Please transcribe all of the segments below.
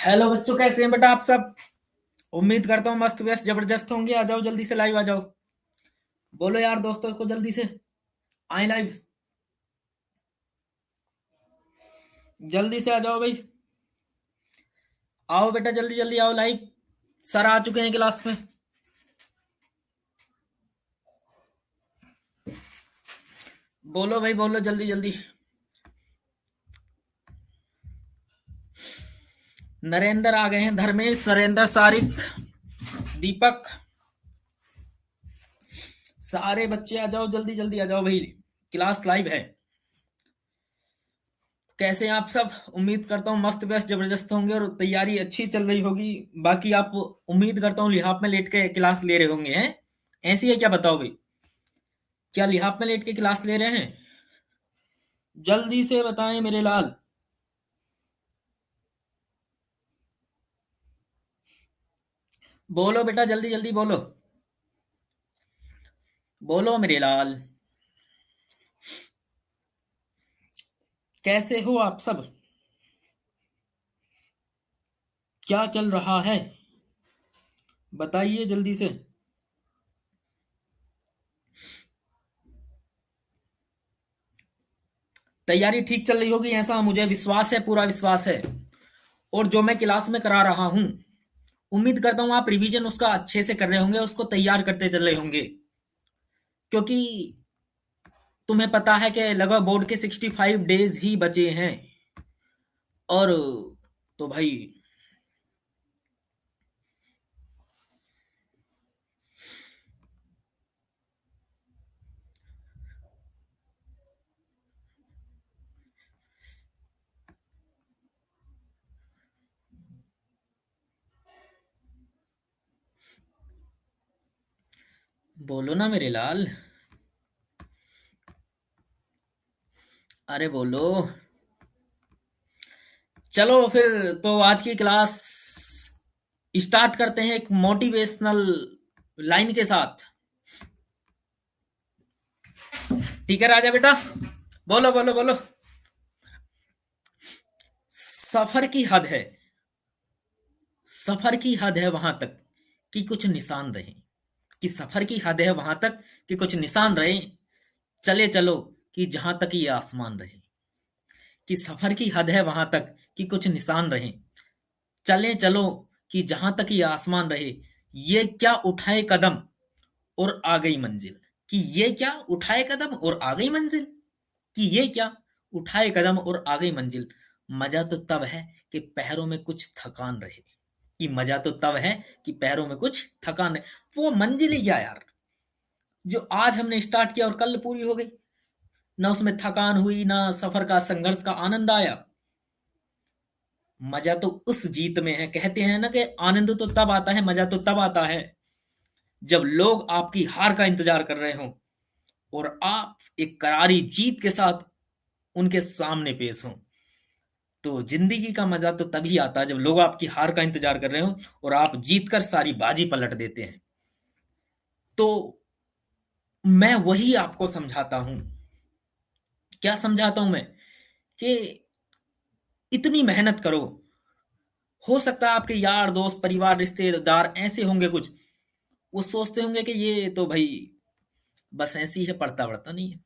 Hello बच्चों, कैसे हैं बेटा आप सब। उम्मीद करता हूँ मस्त व्यस्त जबरदस्त होंगे। आ जाओ जल्दी से, लाइव आ जाओ। बोलो यार दोस्तों को जल्दी से आए लाइव। जल्दी से आ जाओ भाई। आओ बेटा, जल्दी जल्दी आओ लाइव। सर आ चुके हैं क्लास में। बोलो भाई, बोलो जल्दी जल्दी। नरेंद्र आ गए हैं, धर्मेश, नरेंद्र, सारिक, दीपक, सारे बच्चे आ जाओ, जल्दी जल्दी आ जाओ भाई। क्लास लाइव है। कैसे हैं आप सब। उम्मीद करता हूँ मस्त व्यस्त जबरदस्त होंगे और तैयारी अच्छी चल रही होगी। बाकी आप, उम्मीद करता हूँ लिहाफ में लेट के क्लास ले रहे होंगे हैं। ऐसी है क्या, बताओ भाई। क्या लिहाफ में लेट के क्लास ले रहे हैं। जल्दी से बताएं मेरे लाल। बोलो बेटा, जल्दी जल्दी बोलो। बोलो मेरे लाल। कैसे हो आप सब। क्या चल रहा है, बताइए जल्दी से। तैयारी ठीक चल रही होगी ऐसा मुझे विश्वास है, पूरा विश्वास है। और जो मैं क्लास में करा रहा हूं, उम्मीद करता हूं आप रिवीजन उसका अच्छे से कर रहे होंगे, उसको तैयार करते चल रहे होंगे। क्योंकि तुम्हें पता है कि लगभग बोर्ड के 65 डेज ही बचे हैं। और तो भाई, बोलो ना मेरे लाल। अरे बोलो। चलो फिर तो आज की क्लास स्टार्ट करते हैं एक मोटिवेशनल लाइन के साथ। ठीक है राजा बेटा। बोलो बोलो बोलो। सफर की हद है, सफर की हद है वहां तक कि कुछ निशान रहे। कि सफर की हद है वहां तक कि कुछ निशान रहे। चले चलो कि जहां तक ये आसमान रहे। कि सफर की हद है वहां तक कि कुछ निशान रहे। चले चलो कि जहां तक ये आसमान रहे। ये क्या उठाए कदम और आ गई मंजिल। कि ये क्या उठाए कदम और आ गई मंजिल। कि ये क्या उठाए कदम और आ गई मंजिल। मजा तो तब है कि पैरों में कुछ थकान रहे। कि मजा तो तब है कि पैरों में कुछ थकान रहे। वो मंजिल ही क्या यार, जो आज हमने स्टार्ट किया और कल पूरी हो गई। ना उसमें थकान हुई, ना सफर का संघर्ष का आनंद आया। मजा तो उस जीत में है। कहते हैं ना कि आनंद तो तब आता है, मजा तो तब आता है जब लोग आपकी हार का इंतजार कर रहे हों और आप एक करारी जीत के साथ उनके सामने पेश हों। तो जिंदगी का मजा तो तभी आता है जब लोग आपकी हार का इंतजार कर रहे हो और आप जीतकर सारी बाजी पलट देते हैं। तो मैं वही आपको समझाता हूं। क्या समझाता हूं मैं, कि इतनी मेहनत करो। हो सकता है आपके यार दोस्त परिवार रिश्तेदार ऐसे होंगे कुछ, वो सोचते होंगे कि ये तो भाई बस ऐसी है, पढ़ता पढ़ता नहीं है।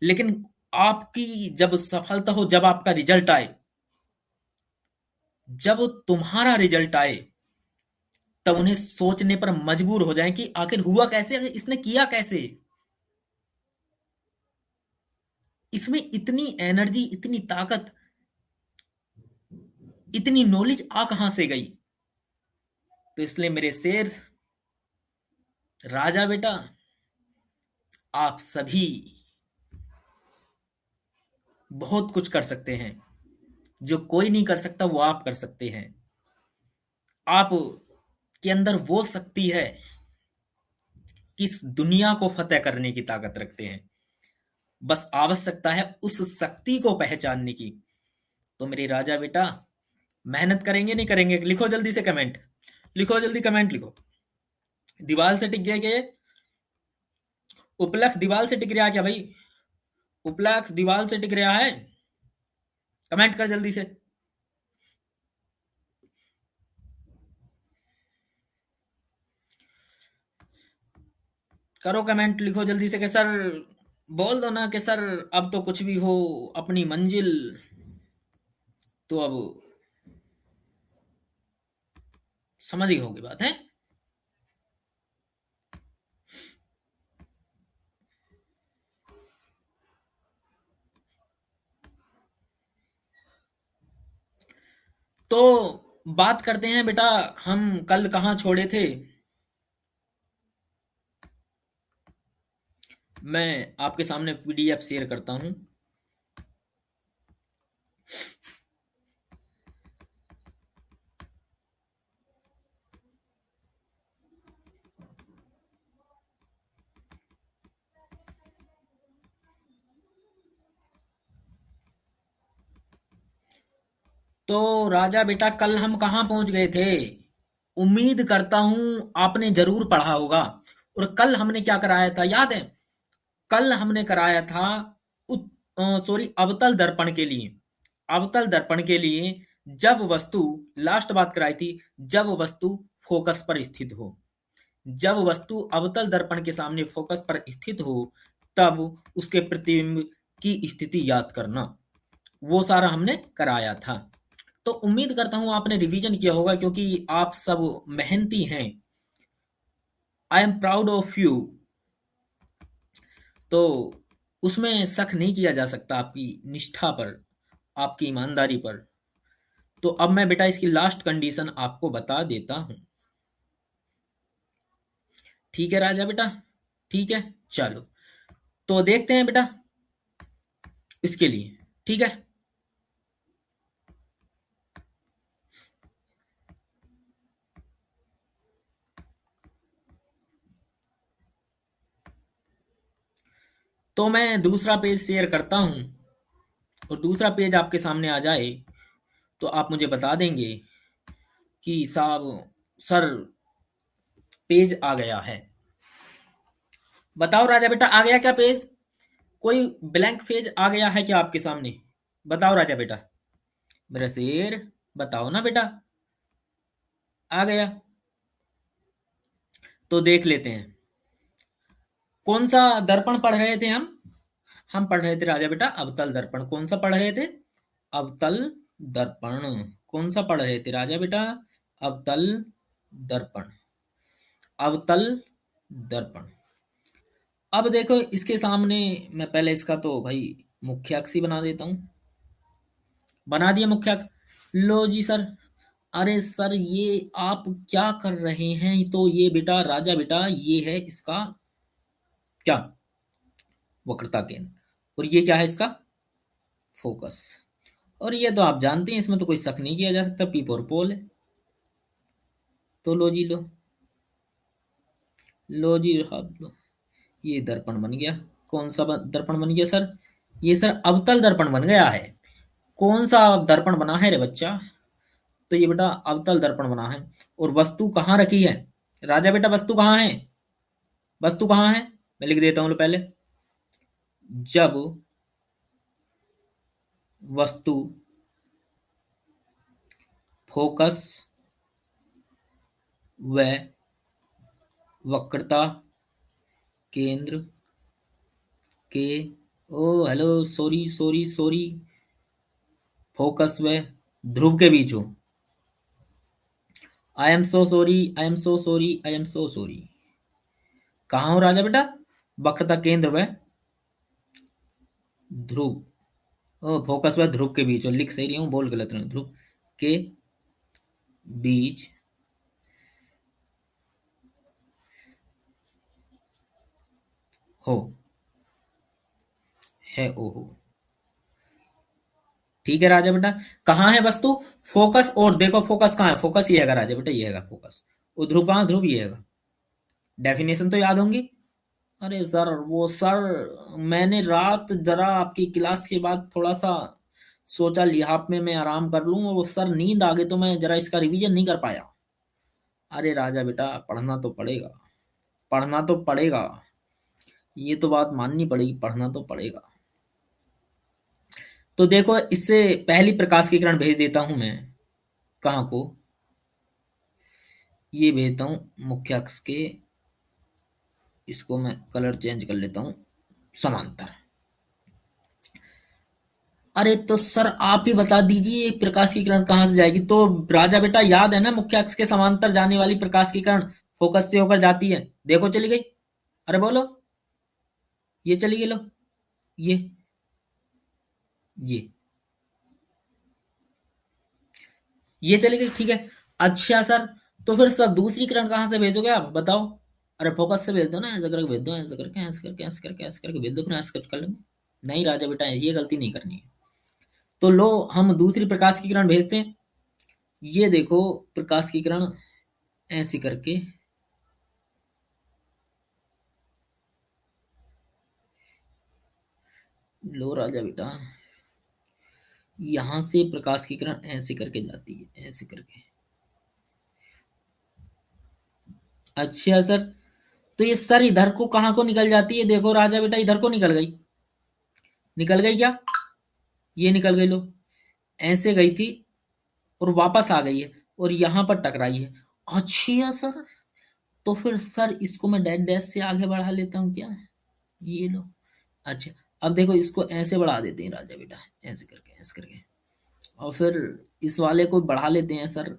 लेकिन आपकी जब सफलता हो, जब आपका रिजल्ट आए, जब तुम्हारा रिजल्ट आए, तब उन्हें सोचने पर मजबूर हो जाएं कि आखिर हुआ कैसे, इसने किया कैसे। इसमें इतनी एनर्जी, इतनी ताकत, इतनी नॉलेज आ कहां से गई। तो इसलिए मेरे शेर, राजा बेटा, आप सभी बहुत कुछ कर सकते हैं। जो कोई नहीं कर सकता वो आप कर सकते हैं। आप के अंदर वो शक्ति है कि इस दुनिया को फतेह करने की ताकत रखते हैं। बस आवश्यकता है उस शक्ति को पहचानने की। तो मेरे राजा बेटा, मेहनत करेंगे नहीं करेंगे, लिखो जल्दी से कमेंट। लिखो जल्दी कमेंट लिखो। दीवार से टिक गया क्या ये? उपलक्ष्य दीवार से टिक रहा क्या भाई। उपलक्ष्य दीवार से टिक रहा है। कमेंट कर जल्दी से। करो कमेंट, लिखो जल्दी से कि सर, बोल दो ना कि सर अब तो कुछ भी हो, अपनी मंजिल तो अब समझ ही होगी बात है। तो बात करते हैं बेटा, हम कल कहाँ छोड़े थे। मैं आपके सामने पीडीएफ शेयर करता हूँ। तो राजा बेटा, कल हम कहाँ पहुंच गए थे। उम्मीद करता हूं आपने जरूर पढ़ा होगा। और कल हमने क्या कराया था याद है। कल हमने कराया था सॉरी, अवतल दर्पण के लिए। अवतल दर्पण के लिए जब वस्तु, लास्ट बात कराई थी, जब वस्तु फोकस पर स्थित हो। जब वस्तु अवतल दर्पण के सामने फोकस पर स्थित हो, तब उसके प्रतिबिंब की स्थिति याद करना। वो सारा हमने कराया था। तो उम्मीद करता हूं आपने रिवीजन किया होगा, क्योंकि आप सब मेहनती हैं। I am proud of you. तो उसमें शक नहीं किया जा सकता आपकी निष्ठा पर, आपकी ईमानदारी पर। तो अब मैं बेटा इसकी लास्ट कंडीशन आपको बता देता हूं। ठीक है राजा बेटा, ठीक है। चलो, तो देखते हैं बेटा इसके लिए। ठीक है। तो मैं दूसरा पेज शेयर करता हूं, और दूसरा पेज आपके सामने आ जाए तो आप मुझे बता देंगे कि साहब, सर, पेज आ गया है। बताओ राजा बेटा, आ गया क्या पेज। कोई ब्लैंक पेज आ गया है क्या आपके सामने। बताओ राजा बेटा, मेरा शेर, बताओ ना बेटा। आ गया। तो देख लेते हैं कौन सा दर्पण पढ़ रहे थे हम पढ़ रहे थे राजा बेटा अवतल दर्पण। कौन सा पढ़ रहे थे। अवतल दर्पण। कौन सा पढ़ रहे थे राजा बेटा। अवतल दर्पण। अवतल दर्पण। अब देखो इसके सामने, मैं पहले इसका तो भाई मुख्य अक्ष ही बना देता हूं। बना दिया मुख्य अक्ष। लो जी सर। अरे सर, ये आप क्या कर रहे हैं। तो ये बेटा राजा बेटा, ये है इसका क्या, वक्रता केंद्र। और ये क्या है इसका फोकस। और ये तो आप जानते हैं, इसमें तो कोई शक नहीं किया जा सकता, पीप और पोल है। तो लो जी लो। लो जी हाथ लो। ये दर्पण बन गया। कौन सा दर्पण बन गया सर। ये सर अवतल दर्पण बन गया है। कौन सा दर्पण बना है रे बच्चा। तो ये बेटा अवतल दर्पण बना है। और वस्तु कहाँ रखी है राजा बेटा। वस्तु कहाँ है। वस्तु कहाँ है। मैं लिख देता हूँ पहले। जब वस्तु फोकस व वक्रता केंद्र के, oh hello, sorry sorry sorry, focus व ध्रुव के बीच हो। I am so sorry, I am so sorry, I am so sorry. कहाँ हो राजा बेटा। वक्रता केंद्र व ध्रुव, ओ फोकस व ध्रुव के बीच हो। लिख सही रही हूँ, बोल गलत रही हूँ। ध्रुव के बीच हो, है ओ हो। ठीक है राजा बेटा। कहाँ है वस्तु। फोकस, और देखो फोकस कहाँ है। फोकस ये है राजा बेटा, ये है फोकस। और ध्रुव कहाँ, ध्रुव ये है। डेफिनेशन तो याद होंगी। अरे सर, वो सर, मैंने रात जरा आपकी क्लास के बाद थोड़ा सा सोचा लिहाफ में मैं आराम कर लूं, और वो सर नींद आ गई तो मैं जरा इसका रिवीजन नहीं कर पाया। अरे राजा बेटा, पढ़ना तो पड़ेगा, पढ़ना तो पड़ेगा। ये तो बात माननी पड़ेगी, पढ़ना तो पड़ेगा। तो देखो, इससे पहली प्रकाश की किरण भेज देता हूं मैं। कहाँ को। ये भेजता हूं मुख्य अक्ष के इसको मैं कलर चेंज कर लेता हूं, समांतर। अरे तो सर आप ही बता दीजिए प्रकाश की किरण कहां से जाएगी। तो राजा बेटा याद है ना, मुख्य अक्ष के समांतर जाने वाली प्रकाश की किरण फोकस से होकर जाती है। देखो चली गई। अरे बोलो, ये चली गई, लो ये ये ये चली गई, ठीक है। अच्छा सर, तो फिर सर दूसरी किरण कहाँ से भेजोगे आप बताओ। अरे फोकस से भेज दो ना, ऐसा करके भेज दो, ऐसा करके, ऐसे करके, ऐसे करके, ऐसे करके भेज दो, फिर ऐसे कर लेंगे। नहीं राजा बेटा, ये गलती नहीं करनी है। तो लो, हम दूसरी प्रकाश की किरण भेजते हैं। ये देखो प्रकाश की किरण ऐसी करके, लो राजा बेटा, यहां से प्रकाश की किरण ऐसे करके जाती है, ऐसे करके। अच्छा सर, तो ये सर इधर को कहाँ को निकल जाती है, देखो राजा बेटा इधर को निकल गई। निकल गई क्या? ये निकल गई, लो। ऐसे गई थी और वापस आ गई है, और यहां पर टकराई है। अच्छा सर, तो फिर सर इसको मैं डैश डैश से आगे बढ़ा लेता हूँ क्या? ये लो। अच्छा, अब देखो इसको ऐसे बढ़ा देते हैं राजा बेटा, ऐसे करके, ऐसे करके, और फिर इस वाले को बढ़ा लेते हैं सर।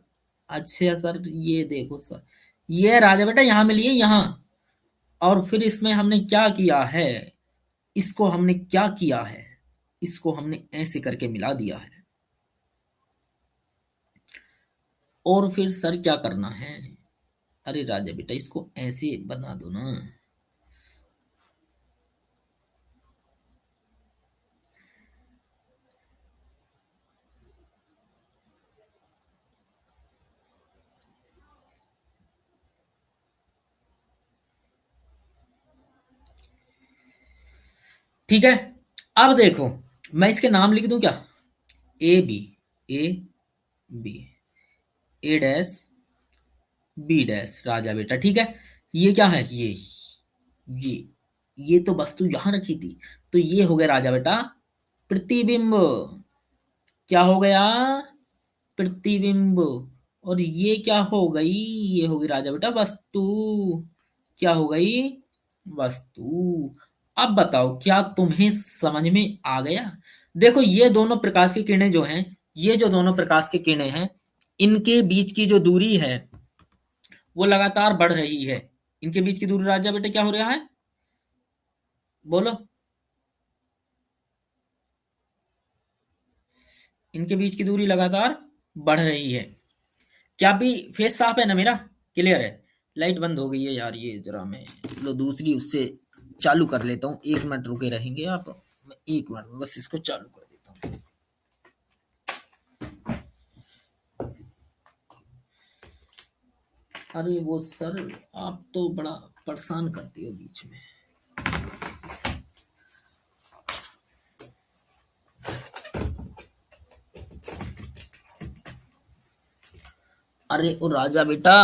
अच्छा सर, ये देखो सर, ये राजा बेटा यहाँ मिली है, यहाँ। और फिर इसमें हमने क्या किया है, इसको हमने क्या किया है, इसको हमने ऐसे करके मिला दिया है। और फिर सर क्या करना है? अरे राजा बेटा इसको ऐसे बना दो ना। ठीक है, अब देखो, मैं इसके नाम लिख दूं क्या? A B, A B, A dash, B dash, राजा बेटा, ठीक है। ये क्या है, ये ये तो वस्तु यहां रखी थी, तो ये हो गया राजा बेटा प्रतिबिंब। क्या हो गया? प्रतिबिंब। और ये क्या हो गई? ये हो गई राजा बेटा वस्तु। क्या हो गई? वस्तु। अब बताओ क्या तुम्हें समझ में आ गया? देखो ये दोनों प्रकाश की किरणें जो हैं, ये जो दोनों प्रकाश की किरणें हैं, इनके बीच की जो दूरी है वो लगातार बढ़ रही है। इनके बीच की दूरी राजा बेटा क्या हो रहा है, बोलो। इनके बीच की दूरी लगातार बढ़ रही है। क्या भी फेस साफ है ना मेरा, क्लियर है? लाइट बंद हो गई है यार, ये जरा मैं लो दूसरी उससे चालू कर लेता हूँ। 1 मिनट रुके रहेंगे आप, मैं 1 मिनट में बस इसको चालू कर देता हूँ। अरे वो सर, आप तो बड़ा परेशान करती हो बीच में। अरे ओ राजा बेटा,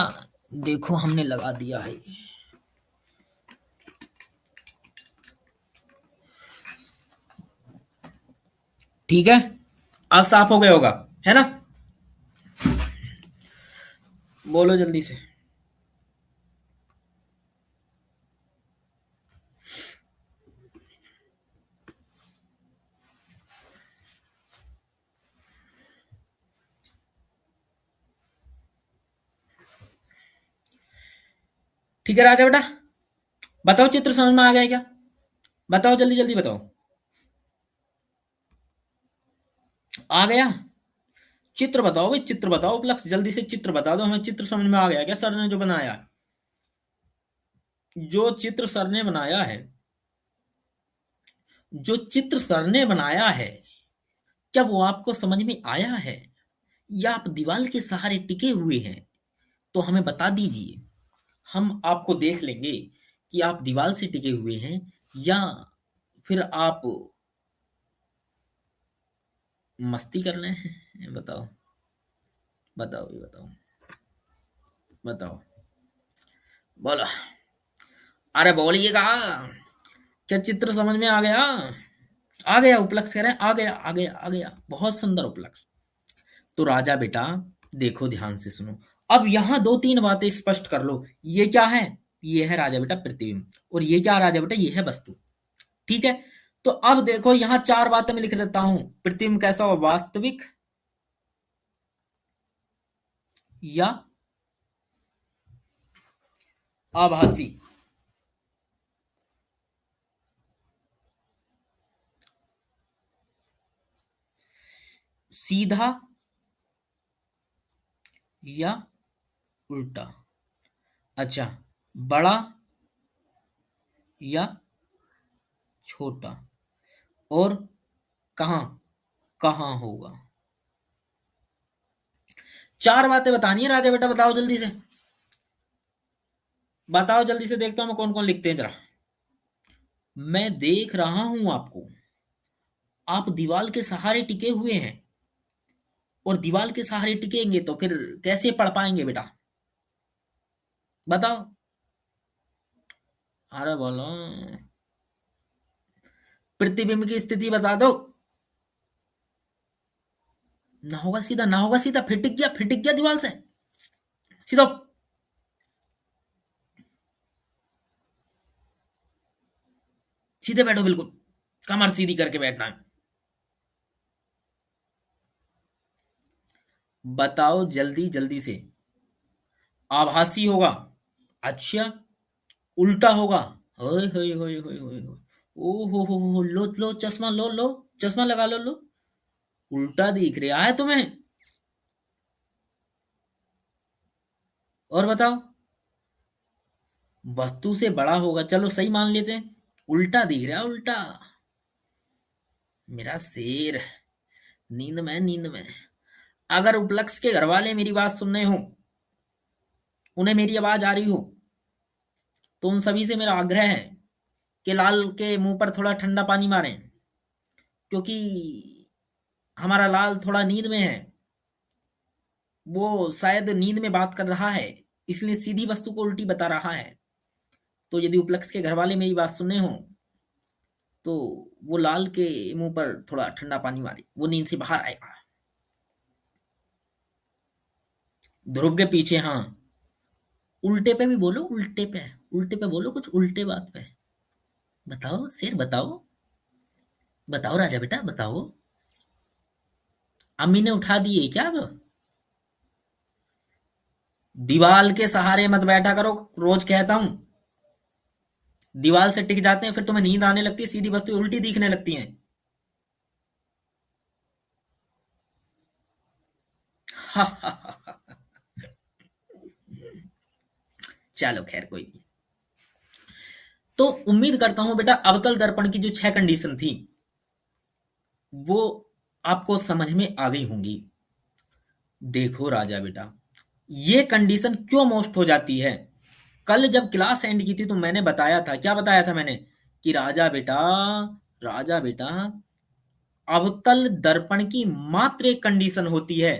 देखो हमने लगा दिया है। ठीक है, अब साफ हो गया होगा, है ना? बोलो जल्दी से। ठीक है राजा बेटा, बताओ चित्र समझ में आ गया क्या? बताओ जल्दी जल्दी बताओ। आ गया? चित्र बताओ भाई, चित्र बताओ लक्ष्य, जल्दी से चित्र बता दो हमें। चित्र समझ में आ गया क्या सर ने जो बनाया? जो चित्र सर ने बनाया है, जो चित्र सर ने बनाया है, क्या वो आपको समझ में आया है, या आप दीवार के सहारे टिके हुए हैं? तो हमें बता दीजिए, हम आपको देख लेंगे कि आप दीवार से टिके हुए हैं, या फिर आप मस्ती कर रहे हैं। बताओ, बताओ, ये बताओ, बताओ, बोलो। अरे बोलिएगा, क्या चित्र समझ में आ गया? आ गया उपलक्ष्य, कह रहे हैं आ गया, आ गया, आ गया, बहुत सुंदर उपलक्ष्य। तो राजा बेटा देखो ध्यान से सुनो, अब यहां 2-3 बातें स्पष्ट कर लो। ये क्या है? ये है राजा बेटा प्रतिबिंब, और ये क्या राजा बेटा, ये है वस्तु। ठीक है, तो अब देखो यहां चार बातें मैं लिख देता हूं। प्रतिबिंब कैसा हो, वास्तविक या आभासी। सीधा या उल्टा। अच्छा, बड़ा या छोटा, और कहां कहां होगा। चार बातें बतानी है राजा बेटा, बताओ जल्दी से, बताओ जल्दी से, देखता हूं मैं कौन कौन लिखते हैं जरा। मैं देख रहा हूं आपको, आप दीवार के सहारे टिके हुए हैं, और दीवार के सहारे टिकेंगे तो फिर कैसे पढ़ पाएंगे बेटा, बताओ। अरे बोलो, प्रतिबिंब की स्थिति बता दो। ना होगा सीधा, ना होगा सीधा, फिर टिक गया दीवार से सीधा। सीधे बैठो बिल्कुल, कमर सीधी करके बैठना है। बताओ जल्दी जल्दी से। आभासी होगा, अच्छा, उल्टा होगा, होय होय होय होय होय होय। ओ हो, लो लो चश्मा, लो लो चश्मा लगा लो, लो। उल्टा दिख रहा है तुम्हें, और बताओ। वस्तु से बड़ा होगा, चलो सही मान लेते हैं। उल्टा दिख रहा है, उल्टा। मेरा शेर, नींद में नींद में। अगर उपलक्ष के घर वाले मेरी बात सुन रहे हो, उन्हें मेरी आवाज आ रही हो, तो उन सभी से मेरा आग्रह है कि लाल के मुंह पर थोड़ा ठंडा पानी मारें, क्योंकि हमारा लाल थोड़ा नींद में है। वो शायद नींद में बात कर रहा है, इसलिए सीधी वस्तु को उल्टी बता रहा है। तो यदि उपलक्ष के घर वाले मेरी बात सुने हो, तो वो लाल के मुंह पर थोड़ा ठंडा पानी मारे, वो नींद से बाहर आएगा। ध्रुव के पीछे, हाँ। उल्टे पे भी बोलो, उल्टे पे, उल्टे पे बोलो, कुछ उल्टे बात पे। बताओ शेर, बताओ, बताओ राजा बेटा, बताओ। अम्मी ने उठा दिए क्या अब। दीवाल के सहारे मत बैठा करो, रोज कहता हूं। दीवाल से टिक जाते हैं, फिर तुम्हें नींद आने लगती है, सीधी वस्तु उल्टी दिखने लगती हैं। चलो खैर कोई नहीं। तो उम्मीद करता हूं बेटा, अवतल दर्पण की जो छह कंडीशन थी, वो आपको समझ में आ गई होंगी। देखो राजा बेटा, ये कंडीशन क्यों मोस्ट हो जाती है। कल जब क्लास एंड की थी तो मैंने बताया था, क्या बताया था मैंने, कि राजा बेटा, राजा बेटा, अवतल दर्पण की मात्र एक कंडीशन होती है।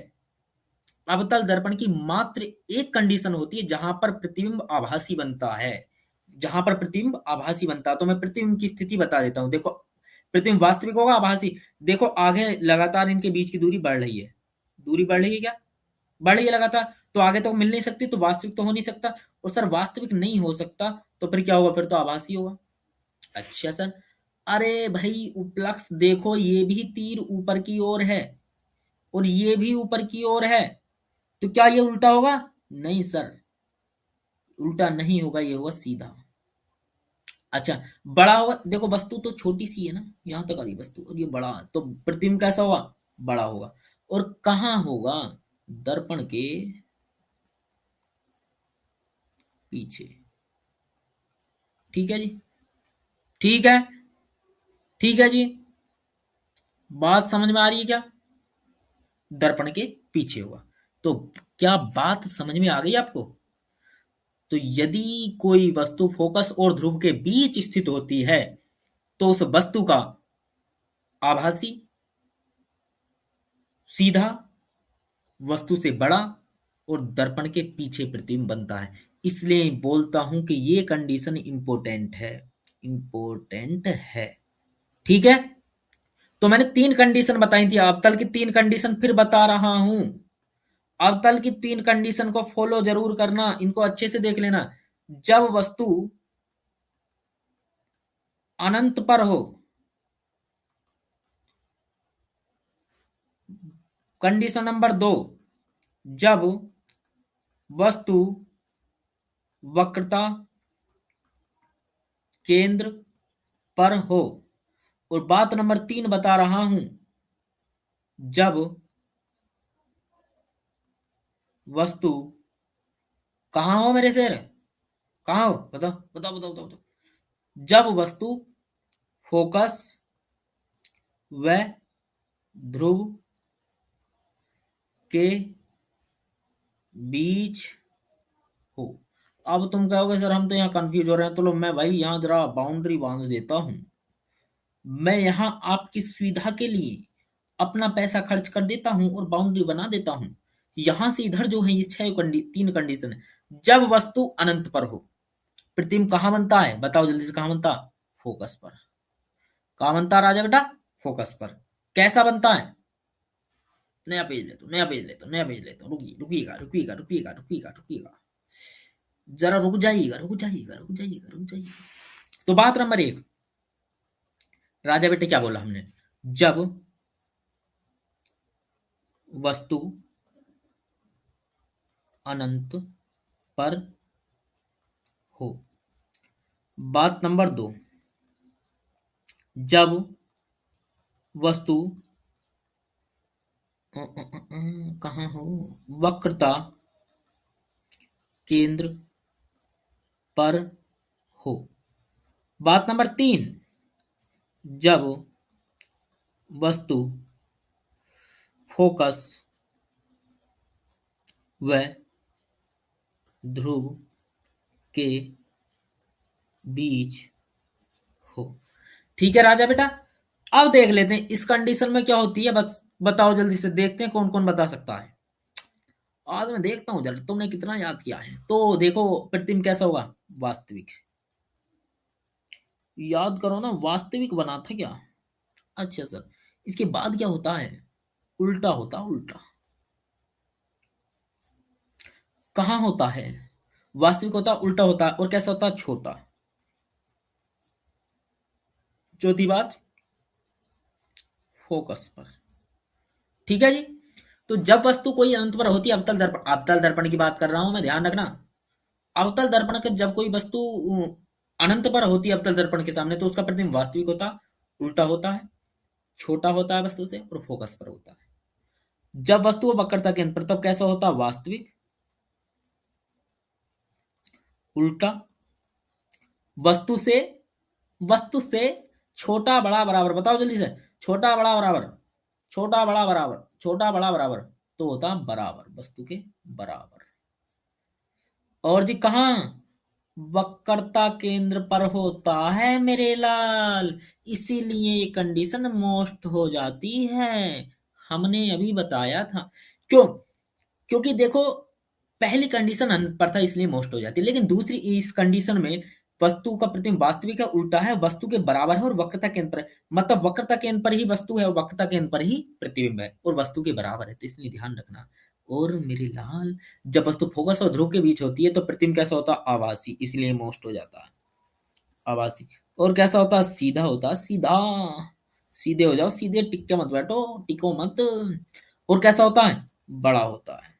अवतल दर्पण की मात्र एक कंडीशन होती है जहां पर प्रतिबिंब आभासी बनता है। जहां पर प्रतिबिंब आभासी बनता है, तो मैं प्रतिबिंब की स्थिति बता देता हूं। देखो, प्रतिबिंब वास्तविक होगा, आभासी। देखो आगे लगातार इनके बीच की दूरी बढ़ रही है। दूरी बढ़ रही है क्या, बढ़ रही है लगातार, तो आगे तो मिल नहीं सकती, तो वास्तविक तो हो नहीं सकता। और सर वास्तविक नहीं हो सकता, तो फिर क्या होगा, फिर तो आभासी होगा। अच्छा सर, अरे भाई उपलक्ष देखो, ये भी तीर ऊपर की ओर है, और ये भी ऊपर की ओर है, तो क्या ये उल्टा होगा, नहीं सर, उल्टा नहीं होगा, ये होगा सीधा। अच्छा, बड़ा होगा, देखो वस्तु तो छोटी सी है ना, यहां तक आ रही वस्तु, और ये बड़ा, तो प्रतिबिंब कैसा होगा, बड़ा होगा। और कहाँ होगा, दर्पण के पीछे। ठीक है जी, ठीक है, ठीक है जी, बात समझ में आ रही है क्या, दर्पण के पीछे होगा। तो क्या बात समझ में आ गई आपको। तो यदि कोई वस्तु फोकस और ध्रुव के बीच स्थित होती है, तो उस वस्तु का आभासी, सीधा, वस्तु से बड़ा, और दर्पण के पीछे प्रतिबिंब बनता है। इसलिए बोलता हूं कि ये कंडीशन इंपोर्टेंट है, इंपोर्टेंट है। ठीक है, तो मैंने तीन कंडीशन बताई थी, अवतल की तीन कंडीशन फिर बता रहा हूं। अवतल की तीन कंडीशन को फॉलो जरूर करना, इनको अच्छे से देख लेना। जब वस्तु अनंत पर हो। कंडीशन नंबर 2, जब वस्तु वक्रता केंद्र पर हो। और बात नंबर 3 बता रहा हूं, जब वस्तु कहाँ हो मेरे शेर, कहाँ हो, बताओ बताओ बताओ बताओ बताओ। जब वस्तु फोकस व ध्रुव के बीच हो। अब तुम कहोगे सर हम तो यहाँ कंफ्यूज हो रहे हैं, तो लो मैं भाई यहाँ जरा बाउंड्री बांध देता हूं। मैं यहाँ आपकी सुविधा के लिए अपना पैसा खर्च कर देता हूं और बाउंड्री बना देता हूं। यहां से इधर जो है ये 3 कंडीशन है। जब वस्तु अनंत पर हो, प्रतिबिंब कहाँ बनता है, बताओ जल्दी से, कहाँ बनता, फोकस पर। कहाँ बनता है राजा बेटा, फोकस पर। कैसा बनता है, नया पेज लेता हूं, नया पेज लेता हूं, नया पेज लेता हूं, रुकिए रुकिएगा रुकिएगा रुकिएगा रुकिएगा रुकिएगा, जरा रुक जाइएगा रुक जाइएगा रुक जाइएगा रुक जाइएगा। तो बात नंबर 1, राजा बेटे क्या बोला हमने, जब वस्तु अनंत पर हो। बात नंबर 2, जब वस्तु कहाँ हो, वक्रता केंद्र पर हो। बात नंबर 3, जब वस्तु फोकस व ध्रुव के बीच हो। ठीक है राजा बेटा। अब देख लेते हैं इस कंडीशन में क्या होती है, बस बताओ जल्दी से, देखते हैं कौन कौन बता सकता है। आज मैं देखता हूं जरा तुमने कितना याद किया है। तो देखो प्रतिबिंब कैसा होगा, वास्तविक। याद करो ना, वास्तविक बना था क्या। अच्छा सर, इसके बाद क्या होता है, उल्टा होता, उल्टा। कहाँ होता है, वास्तविक होता, उल्टा होता है, और कैसा होता है, छोटा। चौथी बात, फोकस पर। ठीक है जी। तो जब वस्तु कोई अनंत पर होती है, अवतल दर्पण की बात कर रहा हूं मैं, ध्यान रखना। अवतल दर्पण के जब कोई वस्तु अनंत पर होती है अवतल दर्पण के सामने, तो उसका प्रतिबिंब वास्तविक होता, उल्टा होता है, छोटा होता है वस्तु से, और फोकस पर होता है। जब वस्तु वक्रता केंद्र पर, तब कैसा होता है, वास्तविक, उल्टा, वस्तु से, वस्तु से छोटा बड़ा बराबर, बताओ जल्दी से, छोटा बड़ा बराबर, छोटा बड़ा बराबर, छोटा बड़ा बराबर, तो होता बराबर, वस्तु के बराबर। और जी कहाँ, वक्रता केंद्र पर होता है मेरे लाल, इसीलिए ये कंडीशन मोस्ट हो जाती है। हमने अभी बताया था। क्यों, क्योंकि देखो पहली कंडीशन अनंत पर था इसलिए मोस्ट हो जाती है, लेकिन दूसरी इस कंडीशन में वस्तु का प्रतिबिंब वास्तविक है, उल्टा है, वस्तु के बराबर है, और वक्रता केंद्र पर है। मतलब वक्रता केंद्र पर ही वस्तु है और वक्रता केंद्र पर ही प्रतिबिंब है, और वस्तु के बराबर है, तो इसलिए ध्यान रखना। और मेरे लाल, जब वस्तु फोकस और ध्रुव के बीच होती है तो प्रतिबिंब कैसा होता है, आभासी, इसलिए मोस्ट हो जाता है, आभासी। और कैसा होता है, सीधा होता है, सीधा। सीधे हो जाओ, सीधे टिक के मत बैठो, टिको मत। और कैसा होता है, बड़ा होता है।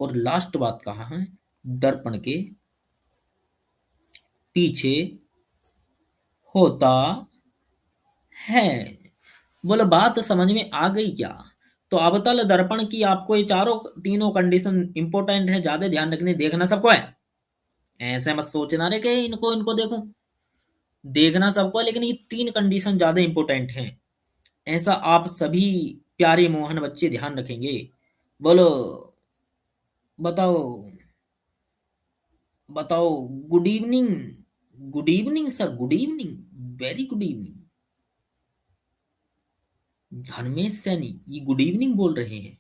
और लास्ट बात कहा है, दर्पण के पीछे होता है। बोलो बात समझ में आ गई क्या। तो अवतल दर्पण की आपको ये चारों तीनों कंडीशन इंपॉर्टेंट है, ज्यादा ध्यान रखने, देखना सबको है। ऐसे मत सोचना रे कि इनको इनको देखूं, देखना सबको है, लेकिन ये 3 कंडीशन ज्यादा इंपॉर्टेंट हैं। ऐसा आप सभी प्यारे मोहन बच्चे ध्यान रखेंगे। बोलो, बताओ, बताओ। Good evening, good evening sir, good evening, very good evening. Dharmesh Saini ये गुड इवनिंग बोल रहे हैं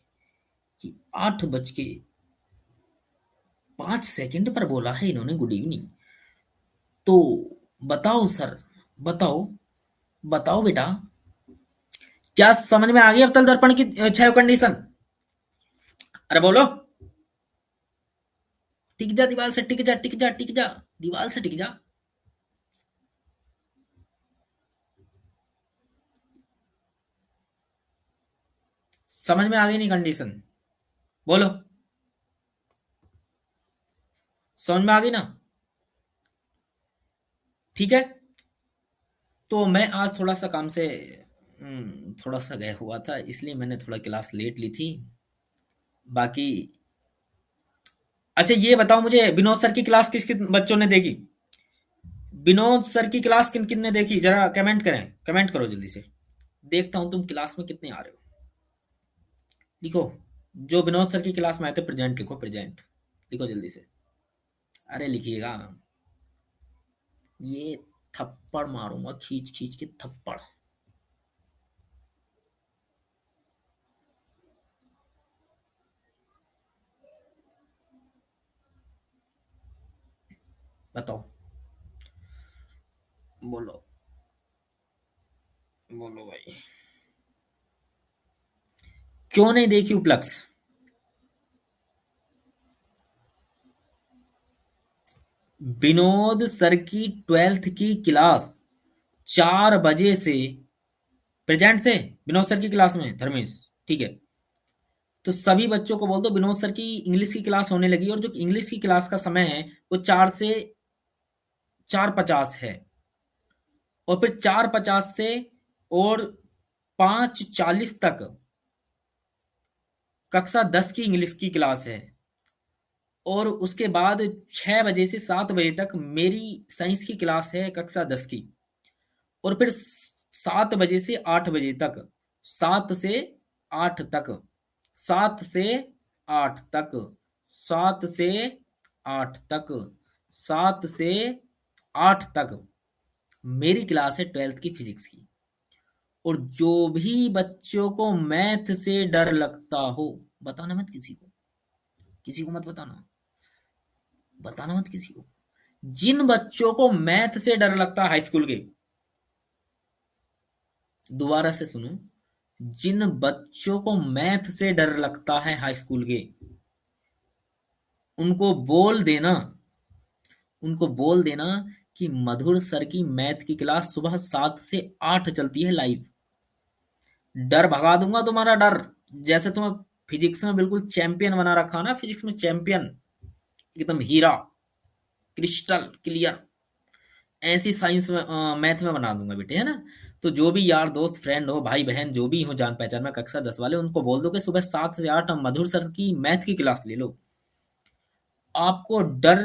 कि 8:05 पर बोला है इन्होंने गुड इवनिंग। तो बताओ सर, बताओ, बताओ बेटा, क्या समझ में आ गई अवतल दर्पण की 6 कंडीशन। अरे बोलो, टिक जा दीवार से, टिक जा, टिक जा, टिक जा, दीवार से टिक जा। समझ में आ गई नहीं कंडीशन? बोलो, समझ में आ गई ना? ठीक है। तो मैं आज थोड़ा सा काम से थोड़ा सा गया हुआ था, इसलिए मैंने थोड़ा क्लास लेट ली थी। बाकी अच्छा ये बताओ मुझे, विनोद सर की क्लास किस किस बच्चों ने देखी? विनोद सर की क्लास किन किन ने देखी, जरा कमेंट करें, कमेंट करो जल्दी से। देखता हूं तुम क्लास में कितने आ रहे हो। लिखो, जो विनोद सर की क्लास में आए थे प्रेजेंट लिखो, प्रेजेंट लिखो जल्दी से। अरे लिखिएगा। ये थप्पड़ मारूंगा, खींच खींच के थप्पड़। बताओ, बोलो, बोलो भाई, क्यों नहीं देखी उपलक्ष्य? विनोद सर की 12th की क्लास 4 बजे से प्रेजेंट थे विनोद सर की क्लास में, धर्मेश। ठीक है, तो सभी बच्चों को बोल दो विनोद सर की इंग्लिश की क्लास होने लगी, और जो इंग्लिश की क्लास का समय है वो 4 से 4:50 है। और फिर 4:50 से और 5:40 तक कक्षा 10 की इंग्लिश की क्लास है। और उसके बाद 6 बजे से 7 बजे तक मेरी साइंस की क्लास है कक्षा 10 की। और फिर 7 बजे से 8 बजे तक, 7 से 8 तक, 7 से 8 तक, 7 से 8 तक, 7 से 8 तक मेरी क्लास है 12th की फिजिक्स की। और जो भी बच्चों को मैथ से डर लगता हो, बताना मत किसी को, किसी को मत बताना, बताना मत किसी को। जिन बच्चों को मैथ से डर लगता है हाई स्कूल के, दोबारा से सुनो, जिन बच्चों को मैथ से डर लगता है हाई स्कूल के, उनको बोल देना, उनको बोल देना कि मधुर सर की मैथ की क्लास सुबह 7 से 8 चलती है लाइव। डर भगा दूंगा तुम्हारा डर। जैसे तुम्हें फिजिक्स में बिल्कुल चैंपियन बना रखा ना, फिजिक्स में चैंपियन, एकदम हीरा, क्रिस्टल क्लियर, ऐसी साइंस में मैथ में बना दूंगा बेटे, है ना? तो जो भी यार दोस्त फ्रेंड हो, भाई बहन जो भी हो जान पहचान में कक्षा 10 वाले, उनको बोल दो कि सुबह 7 से 8 हम मधुर सर की मैथ की क्लास ले लो। आपको डर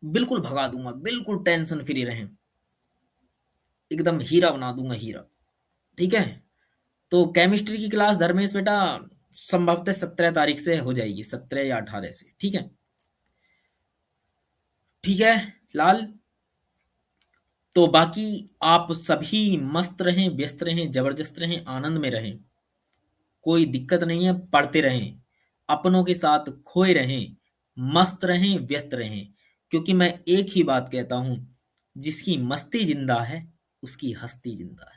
बिल्कुल भगा दूंगा, बिल्कुल टेंशन फ्री रहें, एकदम हीरा बना दूंगा, हीरा। ठीक है। तो केमिस्ट्री की क्लास धर्मेश बेटा संभवतः 17 तारीख से हो जाएगी, 17 या 18 से। ठीक है, ठीक है लाल। तो बाकी आप सभी मस्त रहें, व्यस्त रहें, जबरदस्त रहें, आनंद में रहें, कोई दिक्कत नहीं है, पढ़ते रहें, अपनों के साथ खोए रहें, मस्त रहें, व्यस्त रहें। क्योंकि मैं एक ही बात कहता हूं, जिसकी मस्ती जिंदा है उसकी हस्ती जिंदा है।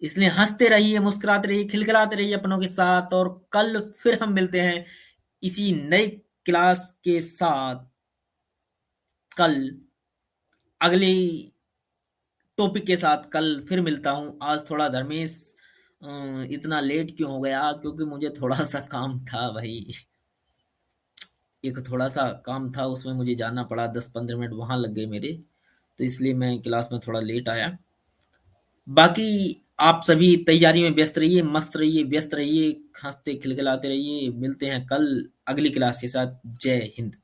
इसलिए हंसते रहिए, मुस्कुराते रहिए, खिलखिलाते रहिए अपनों के साथ। और कल फिर हम मिलते हैं इसी नई क्लास के साथ। कल अगली टॉपिक के साथ कल फिर मिलता हूँ। आज थोड़ा धर्मेश इतना लेट क्यों हो गया? क्योंकि मुझे थोड़ा सा काम था भाई, एक थोड़ा सा काम था, उसमें मुझे जाना पड़ा, 10-15 मिनट वहां लग गए मेरे। तो इसलिए मैं क्लास में थोड़ा लेट आया। बाकी आप सभी तैयारी में व्यस्त रहिए, मस्त रहिए, व्यस्त रहिए, हंसते खिलखिलाते रहिए। मिलते हैं कल अगली क्लास के साथ। जय हिंद।